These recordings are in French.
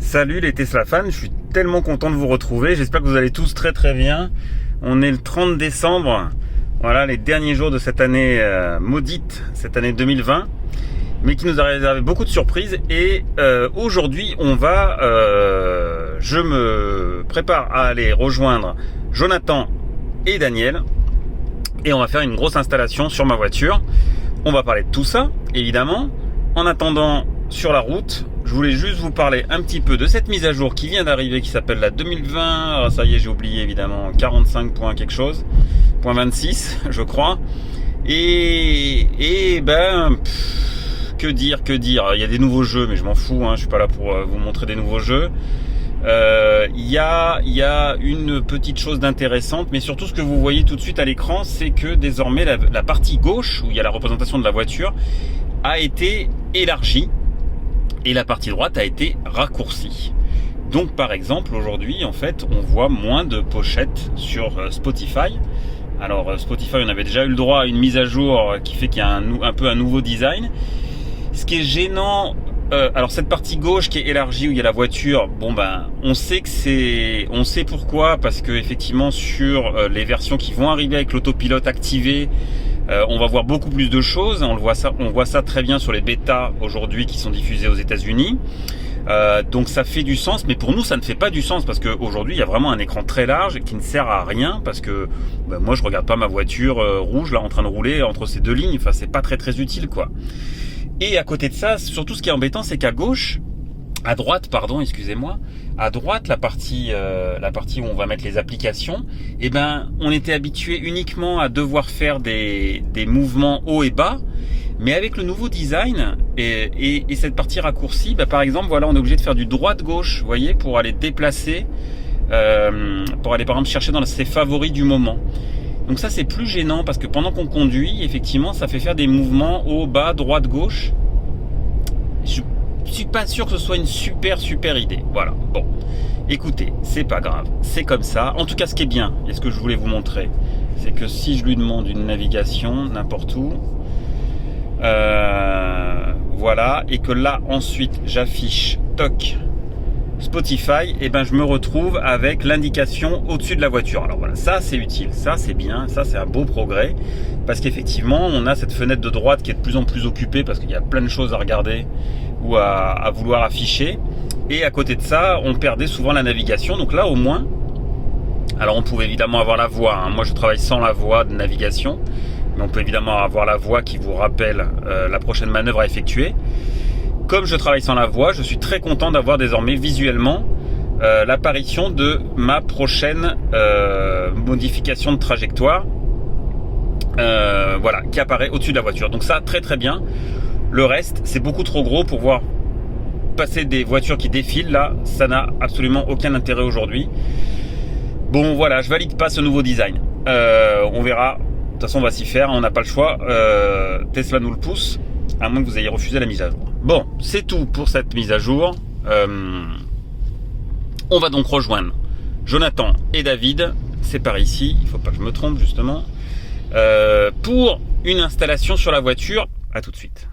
Salut les Tesla fans, je suis tellement content de vous retrouver, j'espère que vous allez tous très très bien. On est le 30 décembre, voilà les derniers jours de cette année maudite, cette année 2020, mais qui nous a réservé beaucoup de surprises. Et aujourd'hui je me prépare à aller rejoindre Jonathan et Daniel, et on va faire une grosse installation sur ma voiture. On va parler de tout ça, évidemment. En attendant, sur la route, je voulais juste vous parler un petit peu de cette mise à jour qui vient d'arriver, qui s'appelle la 2020. Alors ça y est, j'ai oublié évidemment, 45 points quelque chose, point 26 je crois. Et que dire, il y a des nouveaux jeux, mais je m'en fous, hein, je suis pas là pour vous montrer des nouveaux jeux. Il y a une petite chose d'intéressante, mais surtout ce que vous voyez tout de suite à l'écran, c'est que désormais la partie gauche, où il y a la représentation de la voiture, a été élargie et la partie droite a été raccourcie. Donc par exemple aujourd'hui en fait on voit moins de pochettes sur Spotify. Alors Spotify, on avait déjà eu le droit à une mise à jour qui fait qu'il y a un peu un nouveau design. Ce qui est gênant, alors cette partie gauche qui est élargie où il y a la voiture, on sait pourquoi, parce que effectivement sur les versions qui vont arriver avec l'autopilote activé, on va voir beaucoup plus de choses. On voit ça très bien sur les bêtas aujourd'hui qui sont diffusées aux États-Unis. Donc ça fait du sens, mais pour nous ça ne fait pas du sens, parce qu'aujourd'hui il y a vraiment un écran très large qui ne sert à rien, parce que moi je regarde pas ma voiture rouge là en train de rouler entre ces deux lignes. Enfin, c'est pas très très utile quoi. Et à côté de ça, surtout ce qui est embêtant, c'est qu'à droite, à droite, la partie où on va mettre les applications, on était habitué uniquement à devoir faire des mouvements haut et bas, mais avec le nouveau design et cette partie raccourcie, par exemple, voilà, on est obligé de faire du droite-gauche, vous voyez, pour aller déplacer, pour aller par exemple chercher dans ses favoris du moment. Donc ça c'est plus gênant, parce que pendant qu'on conduit, effectivement, ça fait faire des mouvements haut, bas, droite, gauche. Je suis pas sûr que ce soit une super idée. Voilà, bon, écoutez, c'est pas grave, c'est comme ça. En tout cas, ce qui est bien, et ce que je voulais vous montrer, c'est que si je lui demande une navigation n'importe où, voilà, et que là ensuite j'affiche toc Spotify, et je me retrouve avec l'indication au-dessus de la voiture. Alors voilà, ça c'est utile, ça c'est bien, ça c'est un beau progrès, parce qu'effectivement on a cette fenêtre de droite qui est de plus en plus occupée, parce qu'il y a plein de choses à regarder ou à vouloir afficher, et à côté de ça on perdait souvent la navigation. Donc là au moins, alors on pouvait évidemment avoir la voix, hein. Moi je travaille sans la voix de navigation, mais on peut évidemment avoir la voix qui vous rappelle la prochaine manœuvre à effectuer. Comme je travaille sans la voix, je suis très content d'avoir désormais visuellement l'apparition de ma prochaine modification de trajectoire, voilà, qui apparaît au-dessus de la voiture. Donc ça, très bien. Le reste, c'est beaucoup trop gros pour voir passer des voitures qui défilent. Là, ça n'a absolument aucun intérêt aujourd'hui. Bon, voilà, je valide pas ce nouveau design. On verra. De toute façon, on va s'y faire. On n'a pas le choix. Tesla nous le pousse, à moins que vous ayez refusé la mise à jour. Bon, c'est tout pour cette mise à jour. On va donc rejoindre Jonathan et David. C'est par ici, il ne faut pas que je me trompe justement, pour une installation sur la voiture. À tout de suite.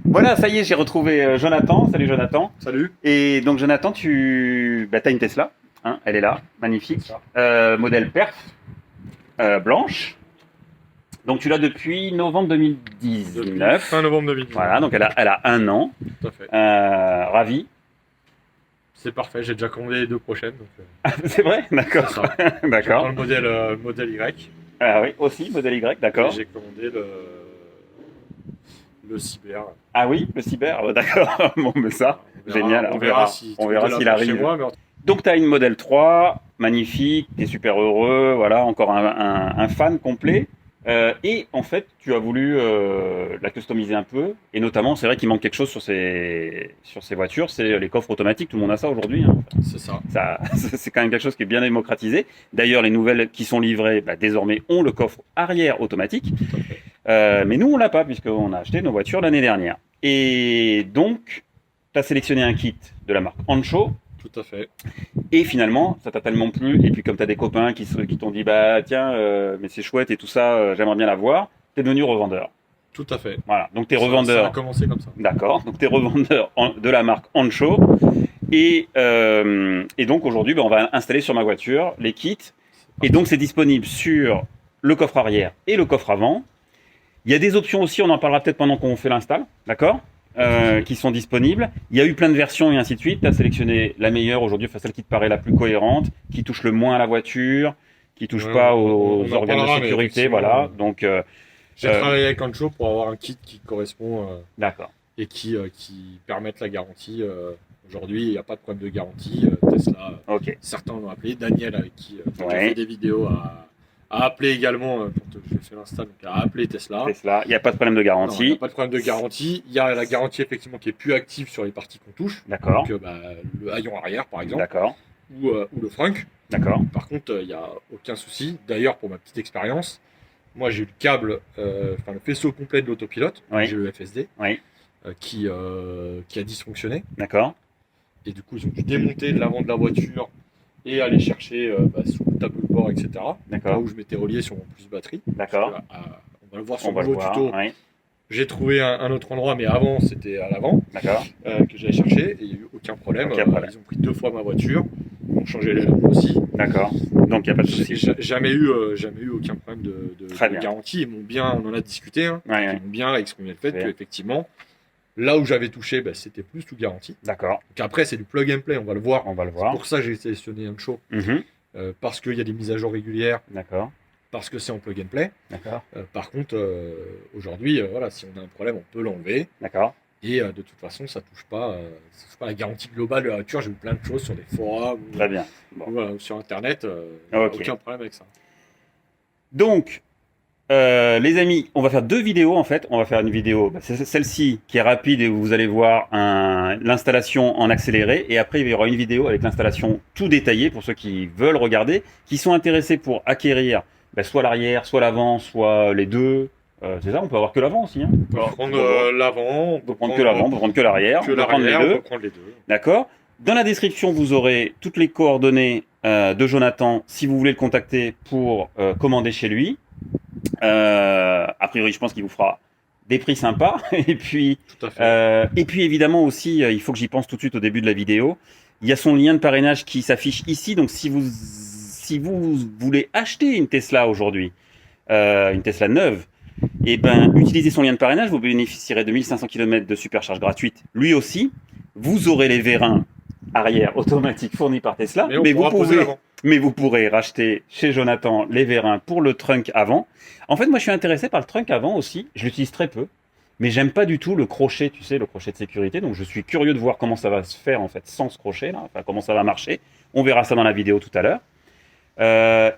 Voilà, ça y est, j'ai retrouvé Jonathan. Salut Jonathan. Salut. Et donc Jonathan, tu as une Tesla, hein, elle est là, magnifique. Modèle Perf, blanche. Donc tu l'as depuis novembre 2019. Fin novembre 2019. Voilà, donc elle a un an. Tout à fait. Ravi. C'est parfait, j'ai déjà commandé les deux prochaines. Donc, c'est vrai? D'accord. D'accord. J'attends le modèle Y. Ah oui, aussi, modèle Y, d'accord. J'ai commandé le Cyber. Ah oui, le Cyber, d'accord. Bon, mais ça, génial. On verra s'il arrive. Moi, Donc tu as une modèle 3, magnifique, tu es super heureux, voilà, encore un fan complet. Et en fait, tu as voulu la customiser un peu, et notamment, c'est vrai qu'il manque quelque chose sur ces voitures, c'est les coffres automatiques. Tout le monde a ça aujourd'hui, hein. C'est ça. C'est quand même quelque chose qui est bien démocratisé. D'ailleurs, les nouvelles qui sont livrées, désormais, ont le coffre arrière automatique. Tout à fait. Mais nous, on l'a pas, puisqu'on a acheté nos voitures l'année dernière. Et donc, tu as sélectionné un kit de la marque Ancho. Tout à fait. Et finalement, ça t'a tellement plu, et puis comme tu as des copains qui t'ont dit tiens, mais c'est chouette et tout ça, j'aimerais bien la voir, t'es devenu revendeur. Tout à fait. Voilà, donc t'es revendeur. Ça a commencé comme ça. D'accord, donc t'es revendeur de la marque Ancho, Et donc aujourd'hui, on va installer sur ma voiture les kits. Et donc c'est disponible sur le coffre arrière et le coffre avant. Il y a des options aussi, on en parlera peut-être pendant qu'on fait l'install, d'accord, qui sont disponibles. Il y a eu plein de versions et ainsi de suite. Tu as sélectionné la meilleure aujourd'hui, celle qui te paraît la plus cohérente, qui touche le moins à la voiture, qui touche pas aux organes de sécurité, voilà. Donc j'ai travaillé avec Ancho pour avoir un kit qui correspond d'accord. Et qui permette la garantie. Aujourd'hui, il n'y a pas de problème de garantie. Tesla, certains l'ont appelé. Daniel, avec qui j'ai fait des vidéos, a appelé également quand j'ai fait l'install, donc a appelé Tesla. Il n'y a pas de problème de garantie. Il n'y a pas de problème de garantie. Il y a la garantie effectivement qui est plus active sur les parties qu'on touche. D'accord. Donc le haillon arrière, par exemple. D'accord. Ou le frunk. D'accord. Par contre, il n'y a aucun souci. D'ailleurs, pour ma petite expérience, moi j'ai eu le câble, le faisceau complet de l'autopilote. J'ai le FSD. Qui a dysfonctionné. D'accord. Et du coup, ils ont dû démonter l'avant de la voiture et aller chercher sous le tableau de bord, etc. D'accord. Là où je m'étais relié sur mon plus batterie. D'accord. On va le voir sur le nouveau tuto. Oui. J'ai trouvé un autre endroit, mais avant, c'était à l'avant. D'accord. Que j'allais chercher et il n'y a eu aucun problème. Ils ont pris 2 fois ma voiture. Ils ont changé les lampes aussi. D'accord. Donc il n'y a pas de souci. Jamais eu aucun problème de garantie. Ils m'ont bien, on en a discuté. Hein. Ils m'ont bien exprimé le fait qu'effectivement, là où j'avais touché, c'était plus sous garantie. D'accord. Donc après, c'est du plug and play, on va le voir. C'est pour ça que j'ai sélectionné Ancho. Parce qu'il y a des mises à jour régulières. D'accord. Parce que c'est en plug and play. D'accord. Par contre, aujourd'hui, si on a un problème, on peut l'enlever. D'accord. Et de toute façon, ça touche pas la garantie globale de la voiture. J'ai vu plein de choses sur des forums. Très bien. Ou sur Internet. Aucun problème avec ça. Donc, les amis, on va faire 2 vidéos en fait. On va faire une vidéo, c'est celle-ci qui est rapide et où vous allez voir l'installation en accéléré. Et après, il y aura une vidéo avec l'installation tout détaillée pour ceux qui veulent regarder, qui sont intéressés pour acquérir soit l'arrière, soit l'avant, soit les deux. C'est ça, on peut avoir que l'avant aussi. Hein. On peut prendre l'avant, on peut prendre que l'avant, on peut prendre que l'arrière, on peut prendre les deux. D'accord. Dans la description, vous aurez toutes les coordonnées de Jonathan si vous voulez le contacter pour commander chez lui. A priori, je pense qu'il vous fera des prix sympas. Et puis, évidemment aussi, il faut que j'y pense tout de suite au début de la vidéo. Il y a son lien de parrainage qui s'affiche ici. Donc, si vous voulez acheter une Tesla aujourd'hui, une Tesla neuve, utilisez son lien de parrainage. Vous bénéficierez de 1500 km de supercharge gratuite. Lui aussi, vous aurez les vérins arrière automatiques fournis par Tesla. Mais vous pourrez racheter chez Jonathan les vérins pour le trunk avant. En fait, moi, je suis intéressé par le trunk avant aussi. Je l'utilise très peu, mais j'aime pas du tout le crochet, tu sais, le crochet de sécurité. Donc, je suis curieux de voir comment ça va se faire en fait sans ce crochet là. Enfin, comment ça va marcher. On verra ça dans la vidéo tout à l'heure.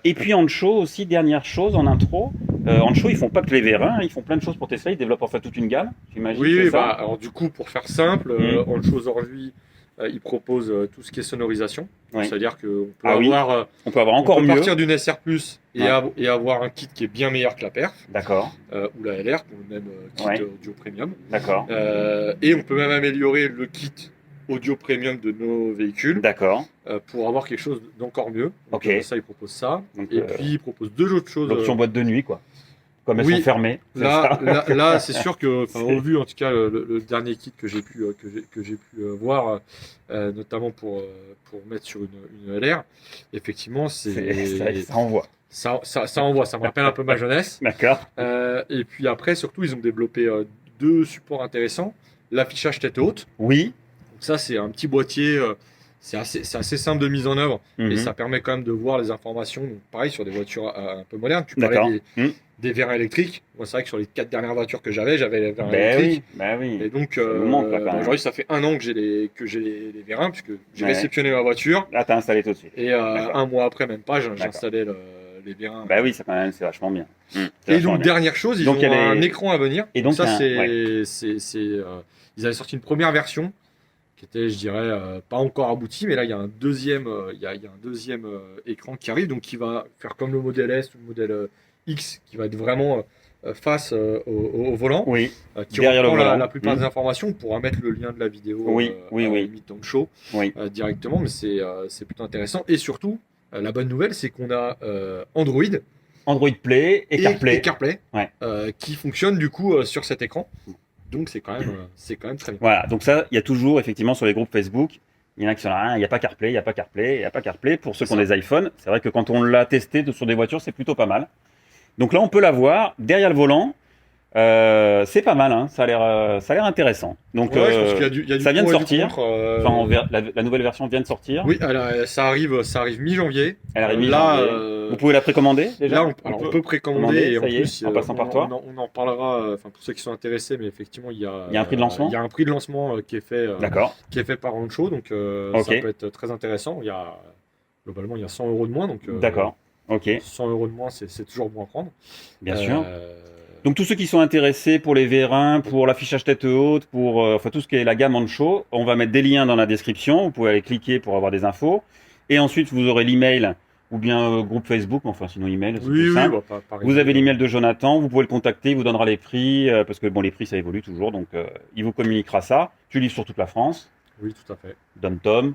Et puis Ancho aussi, dernière chose en intro. Ancho, ils font pas que les vérins, ils font plein de choses pour Tesla. Ils développent en fait toute une gamme. J'imagine. Oui, alors du coup, pour faire simple, Ancho aujourd'hui. Il propose tout ce qui est sonorisation, c'est-à-dire qu'on peut avoir encore mieux. Partir d'une SR+ et avoir un kit qui est bien meilleur que la perf, d'accord, ou la LR, pour le même kit audio premium, d'accord, et on peut même améliorer le kit audio premium de nos véhicules, d'accord, pour avoir quelque chose d'encore mieux. Donc, ça, il propose ça, donc, et puis il propose 2 autres choses. L'option boîte de nuit, quoi. Comme elles sont fermées. Là, c'est sûr que, au vu en tout cas le dernier kit que j'ai pu voir, notamment pour mettre sur une LR, effectivement, ça envoie. Ça envoie. Ça me rappelle un peu ma jeunesse. D'accord. Et puis après, surtout, ils ont développé 2 supports intéressants. L'affichage tête haute. Oui. Donc ça, c'est un petit boîtier. C'est assez simple de mise en œuvre et ça permet quand même de voir les informations. Donc, pareil sur des voitures un peu modernes. Tu parlais des vérins électriques. Moi, c'est vrai que sur les 4 dernières voitures que j'avais les vérins électriques. Oui. Et donc, aujourd'hui, ça fait 1 an que j'ai les vérins puisque j'ai réceptionné ma voiture. Là, tu as installé tout de suite. Et 1 mois après, même pas, j'ai installé les vérins. Oui, ça quand même, c'est vachement bien. Et donc, dernière chose, ils ont un écran à venir. Et donc, ça, ils avaient sorti une première version qui était, je dirais, pas encore abouti, mais là il y a un deuxième, écran qui arrive, donc qui va faire comme le modèle S ou le modèle X, qui va être vraiment face au volant, qui reprend la plupart des informations. On pourra mettre le lien de la vidéo limite dans le show directement, mais c'est plutôt intéressant. Et surtout, la bonne nouvelle, c'est qu'on a Android Play et CarPlay qui fonctionnent du coup sur cet écran. Donc c'est quand même très bien. Voilà, donc ça, il y a toujours effectivement sur les groupes Facebook Il y en a qui sont là, il n'y a pas CarPlay, il n'y a pas CarPlay, il n'y a pas CarPlay. Pour ceux qui ont des iPhones, c'est vrai que quand on l'a testé sur des voitures, c'est plutôt pas mal. Donc là, on peut la voir derrière le volant. C'est pas mal, hein. Ça a l'air intéressant. Donc, Ouais, je pense qu'il y a du ça vient de pour et du sortir. contre, Enfin, la nouvelle version vient de sortir. Oui, alors, ça arrive mi-janvier. Elle arrive Là, mi-janvier. Vous pouvez la précommander déjà. Là, on peut précommander et en ça y est, plus, en passant par toi. on en parlera. Enfin, pour ceux qui sont intéressés, mais effectivement, il y a un prix de lancement. Il y a un prix de lancement qui est fait, D'accord. par Rancho, donc ça peut être très intéressant. Globalement, il y a 100 € de moins, donc. D'accord. Ok. 100 € de moins, c'est toujours bon à prendre. Bien sûr. Donc tous ceux qui sont intéressés pour les vérins, pour l'affichage tête haute, pour enfin tout ce qui est la gamme Ancho, on va mettre des liens dans la description. Vous pouvez aller cliquer pour avoir des infos. Et ensuite vous aurez l'email ou bien groupe Facebook, enfin sinon email. C'est plus simple. Vous avez l'email de Jonathan, vous pouvez le contacter, il vous donnera les prix parce que bon les prix ça évolue toujours, donc il vous communiquera ça. Tu livres sur toute la France. Oui, tout à fait. Dom-tom.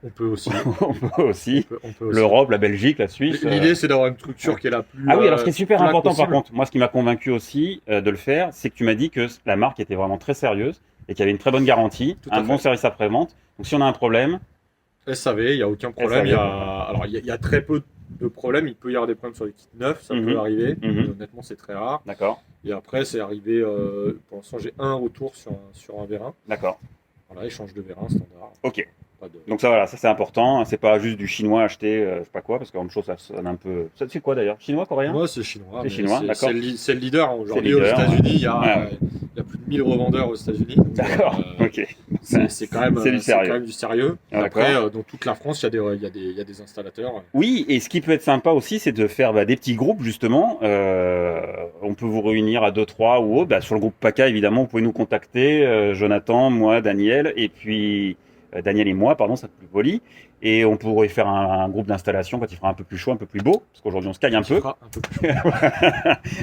On peut aussi. On peut aussi. L'Europe, la Belgique, la Suisse. L'idée, c'est d'avoir une structure qui est la plus. Ah oui, alors ce qui est super important possible. par contre, moi ce qui m'a convaincu aussi de le faire, c'est que tu m'as dit que la marque était vraiment très sérieuse et qu'il y avait une très bonne garantie, un bon service après-vente. Donc si on a un problème. SAV, il n'y a aucun problème. Il y a très peu de problèmes. Il peut y avoir des problèmes sur les kits neufs, ça peut arriver. Honnêtement, c'est très rare. D'accord. Et après, c'est arrivé. Pour l'instant, j'ai un retour sur un vérin. D'accord. Voilà, échange de vérin standard. Ok. Donc ça voilà, ça c'est important, c'est pas juste du chinois acheté, je sais pas quoi, parce qu'en chose ça sonne un peu. Ça c'est quoi d'ailleurs? Chinois, coréen? Moi c'est chinois. C'est chinois, d'accord. C'est le leader. Aujourd'hui aux États-Unis, il y a plus de 1000 revendeurs aux États-Unis. D'accord, ok. C'est quand même du sérieux. Après, dans toute la France, il y a des installateurs. Oui, et ce qui peut être sympa aussi, c'est de faire des petits groupes justement. On peut vous réunir à 2-3 ou autre. Sur le groupe PACA, évidemment, vous pouvez nous contacter, Jonathan, moi, Daniel, et puis. Daniel et moi, pardon, ça plus poli. Et on pourrait faire un groupe d'installation quand il fera un peu plus chaud, un peu plus beau, parce qu'aujourd'hui on se caille un peu.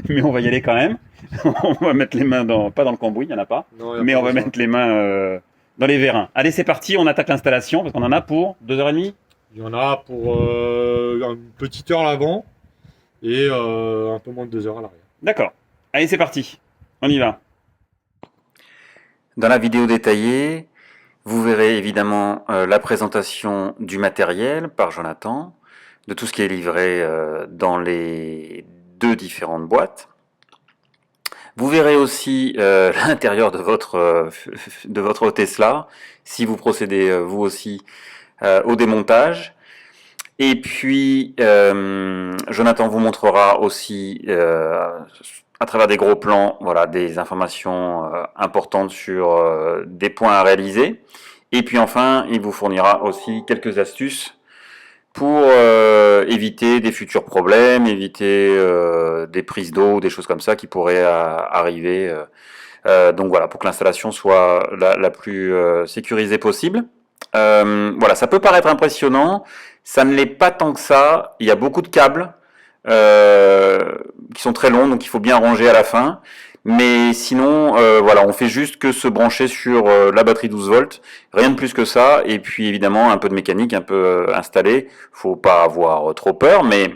Mais on va y aller quand même. On va mettre les mains pas dans le cambouis, il n'y en a pas. Non, mais on va mettre les mains dans les vérins. Allez, c'est parti, on attaque l'installation, parce qu'on en a pour 2h30. Il y en a pour une petite heure à l'avant et un peu moins de 2 heures à l'arrière. D'accord. Allez, c'est parti. On y va. Dans la vidéo détaillée, vous verrez évidemment la présentation du matériel par Jonathan, de tout ce qui est livré dans les 2 différentes boîtes. Vous verrez aussi l'intérieur de votre Tesla, si vous procédez vous aussi au démontage. Et puis, Jonathan vous montrera aussi à travers des gros plans, voilà, des informations importantes sur des points à réaliser. Et puis enfin, il vous fournira aussi quelques astuces pour éviter des futurs problèmes, éviter des prises d'eau ou des choses comme ça qui pourraient arriver. Donc voilà, pour que l'installation soit la plus sécurisée possible. Voilà, ça peut paraître impressionnant, ça ne l'est pas tant que ça. Il y a beaucoup de câbles qui sont très longs, donc il faut bien ranger à la fin. Mais sinon, voilà, on fait juste que se brancher sur la batterie 12 volts, rien de plus que ça. Et puis évidemment, un peu de mécanique, un peu installé. Faut pas avoir trop peur, mais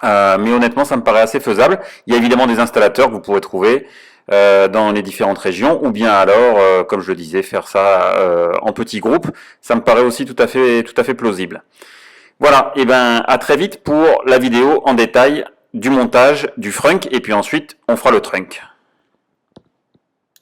honnêtement, ça me paraît assez faisable. Il y a évidemment des installateurs que vous pourrez trouver dans les différentes régions, ou bien alors, comme je le disais, faire ça en petits groupes. Ça me paraît aussi tout à fait plausible. Voilà, et ben à très vite pour la vidéo en détail du montage du frunk, et puis ensuite on fera le trunk.